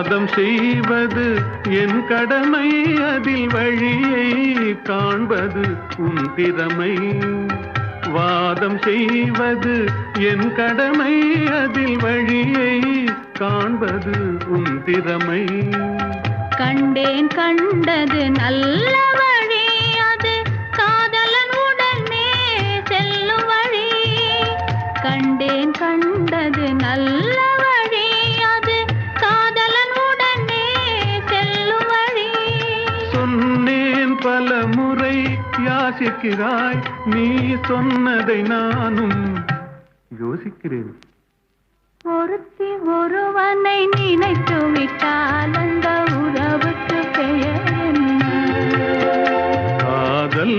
வாதம் செய்வது என் கடமை, அதில் வழியை காண்பது உன் திறமை. வாதம் செய்வது என் கடமை, அதில் வழியை காண்பது உன் திறமை. கண்டேன் கண்டது நல்ல வழி, அது காதலன் உடனே செல்லும் வழி. கண்டேன் கண்டது நல்ல வழி, அது காதலன் உடனே செல்லும் வழி. சொன்னேன் பல முறை யாசிக்கிறாய், நீ சொன்னதை நானும் யோசிக்கிறேன். ஒருத்தி ஒருவனை நினைத்து விட்டால் அந்த உறவுக்கு பெயர் என்ன? காதல்